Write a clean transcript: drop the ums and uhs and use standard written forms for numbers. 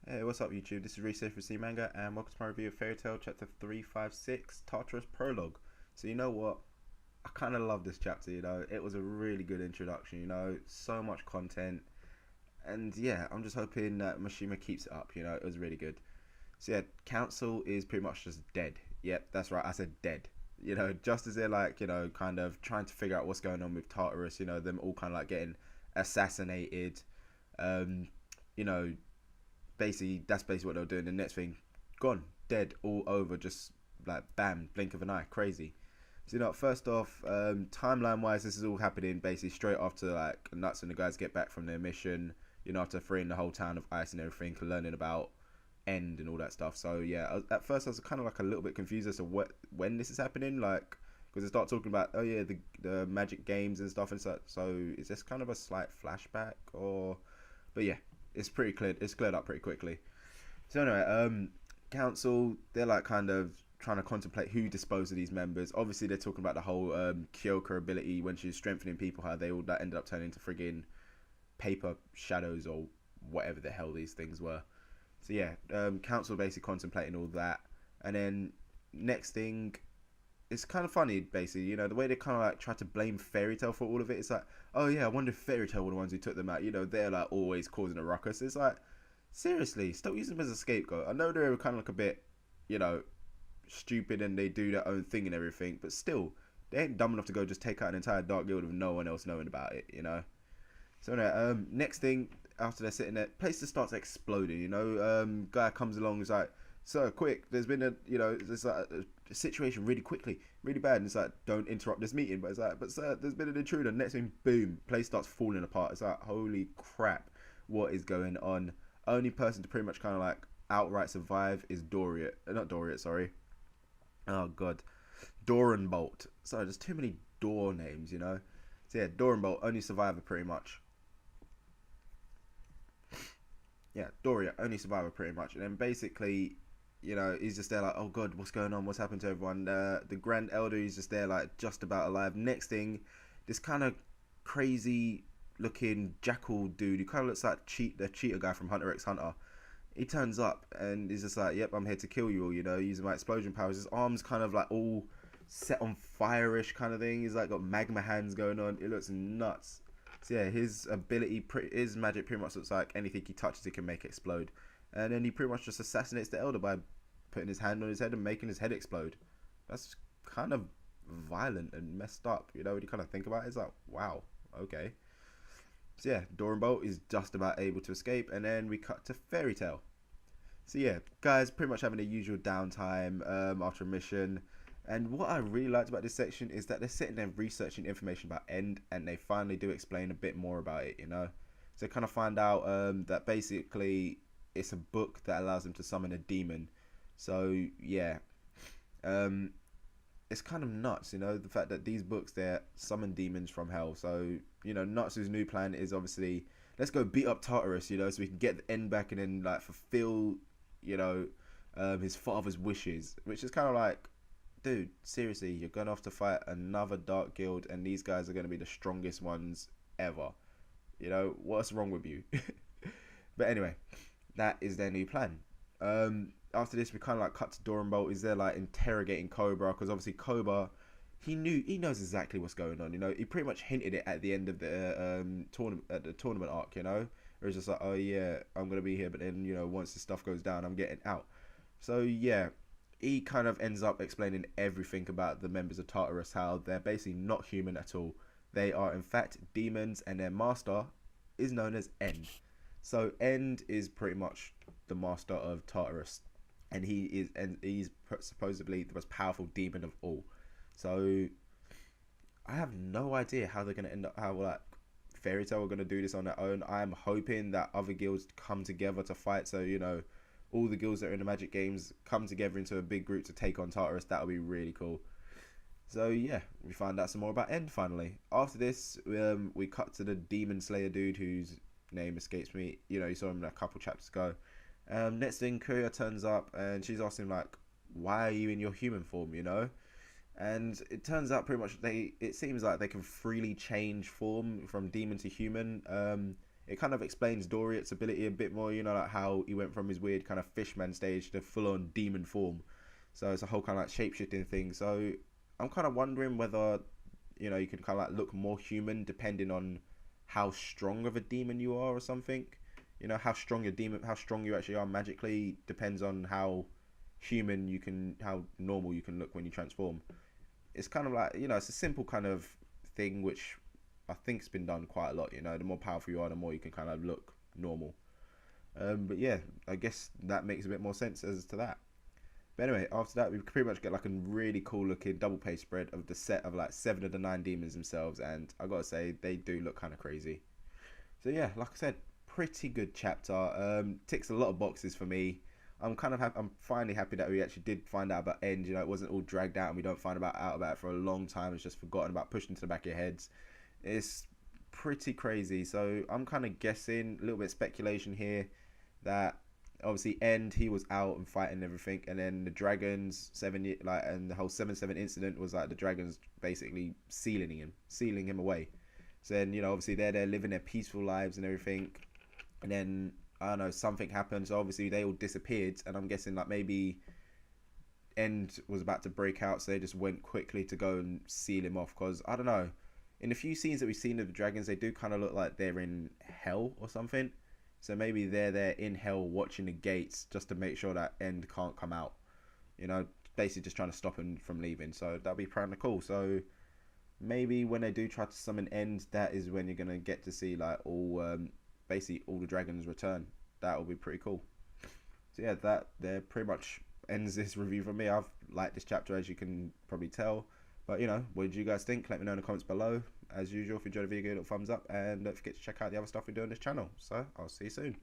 Hey, what's up, YouTube? This is Research for C Manga, and welcome to my review of Fairy Tail Chapter 356, Tartaros Prologue. So, you know what? I kind of love this chapter, It was a really good introduction, So much content. And yeah, I'm just hoping that Mashima keeps it up, It was really good. So, yeah, Council is pretty much just dead. Yep, that's right, I said dead. Just as they're like, kind of trying to figure out what's going on with Tartarus, them all kind of like getting assassinated. Um, you know, basically that's basically what they were doing. The next thing, gone, dead, all over, just like bam, blink of an eye, crazy. So first off, timeline wise, this is all happening basically straight after like Nuts and the guys get back from their mission. After freeing the whole town of ice and everything, and learning about end and all that stuff. So yeah, at first I was kind of like a little bit confused as to when this is happening, like because they start talking about the magic games and stuff, and so is this kind of a slight flashback or? But yeah, it's pretty clear. It's cleared up pretty quickly. So anyway, council, they're like kind of trying to contemplate who disposed of these members. Obviously, they're talking about the whole Kyoka ability when she's strengthening people, how they all that ended up turning into friggin' paper shadows or whatever the hell these things were. So yeah, council basically contemplating all that, and then next thing, it's kind of funny basically. The way they kind of like try to blame Fairy Tail for all of it. It's like, oh yeah, I wonder if Fairy Tail were the ones who took them out. They're like always causing a ruckus. It's like, seriously, stop using them as a scapegoat. I know they're kind of like a bit, you know, stupid and they do their own thing and everything, but still, they ain't dumb enough to go just take out an entire Dark Guild with no one else knowing about it. So next thing, after they're sitting there, place just starts exploding. Guy comes along, and is like, "Sir, quick! There's been there's like a situation really quickly, really bad." And it's like, "Don't interrupt this meeting." But it's like, "But sir, there's been an intruder." Next thing, boom, place starts falling apart. It's like, holy crap, what is going on? Only person to pretty much kind of like outright survive is Dorian. Not Dorian, sorry. Oh god, Doran Bolt. Sorry, there's too many door names. So yeah, Doran Bolt, only survivor pretty much. Yeah, Doria, only survivor pretty much. And then basically, he's just there like, oh god, what's going on? What's happened to everyone? The Grand Elder is just there like just about alive. Next thing, this kind of crazy looking jackal dude who kind of looks like the cheetah guy from Hunter x Hunter. He turns up and he's just like, yep, I'm here to kill you all, using my explosion powers. His arms kind of like all set on fire-ish kind of thing. He's like got magma hands going on. It looks nuts. So yeah, his ability, his magic pretty much looks like anything he touches, he can make explode. And then he pretty much just assassinates the Elder by putting his hand on his head and making his head explode. That's kind of violent and messed up. When you kind of think about it, it's like, wow, okay. So yeah, Bolt is just about able to escape, and then we cut to Fairy Tail. So yeah, guys, pretty much having a usual downtime after a mission. And what I really liked about this section is that they're sitting there researching information about End, and they finally do explain a bit more about it. So kind of find out that basically it's a book that allows them to summon a demon. So yeah, um, it's kind of nuts, the fact that these books, they're summon demons from hell. So Nuts' new plan is obviously, let's go beat up Tartarus, so we can get the End back and then like fulfill, his father's wishes, which is kind of like, dude, seriously, you're going to have to fight another Dark Guild, and these guys are going to be the strongest ones ever. What's wrong with you? But anyway, that is their new plan. After this, we kind of like cut to Doran Bolt. Is there like interrogating Cobra, because obviously Cobra, he knows exactly what's going on. He pretty much hinted it at the end of the tournament arc. Where it's just like, oh yeah, I'm gonna be here, but then once this stuff goes down, I'm getting out. So yeah, he kind of ends up explaining everything about the members of Tartarus, how they're basically not human at all. They are in fact demons, and their master is known as End. So End is pretty much the master of Tartarus, and he's supposedly the most powerful demon of all. So I have no idea how they're gonna end up, how like Fairy Tail are gonna do this on their own. I'm hoping that other guilds come together to fight. So all the guilds that are in the Magic games come together into a big group to take on Tartarus. That would be really cool. So yeah, we find out some more about End finally. After this, we cut to the Demon Slayer dude whose name escapes me. You saw him a couple chapters ago. Next thing, Kuya turns up and she's asking like, why are you in your human form, And it turns out pretty much it seems like they can freely change form from demon to human. it kind of explains Doriath's ability a bit more, you know, like how he went from his weird kind of fishman stage to full-on demon form. So it's a whole kind of like shape-shifting thing. So I'm kind of wondering whether, you know, you can kind of like look more human depending on how strong of a demon you are or something. You know, how strong your demon, how strong you actually are magically depends on how human you can, how normal you can look when you transform. It's kind of like, you know, it's a simple kind of thing which I think's been done quite a lot. You know, the more powerful you are, the more you can kind of look normal. But yeah, I guess that makes a bit more sense as to that. But anyway, after that, we pretty much get like a really cool looking double page spread of the set of like 7 of the 9 demons themselves, and I gotta say they do look kind of crazy. So yeah, like I said, pretty good chapter. Ticks a lot of boxes for me. I'm finally happy that we actually did find out about End. You know, it wasn't all dragged out and we don't find out about it for a long time. It's just forgotten about, pushed into the back of your heads. It's pretty crazy. So I'm kind of guessing, a little bit of speculation here, that obviously End, he was out and fighting everything, and then the dragons and the whole 7-7 incident was like the dragons basically sealing him away. So then, you know, obviously they're there living their peaceful lives and everything, and then I don't know, something happened. So obviously they all disappeared, and I'm guessing like maybe End was about to break out, so they just went quickly to go and seal him off. Because I don't know, in the few scenes that we've seen of the dragons, they do kind of look like they're in hell or something. So maybe they're there in hell watching the gates just to make sure that End can't come out. You know, basically just trying to stop him from leaving. So that'll be kind of cool. So maybe when they do try to summon End, that is when you're gonna get to see like basically all the dragons return. That will be pretty cool. So yeah, that there pretty much ends this review from me. I've liked this chapter, as you can probably tell. But you know, what did you guys think? Let me know in the comments below. As usual, if you enjoyed the video, give it a thumbs up, and don't forget to check out the other stuff we do on this channel. So I'll see you soon.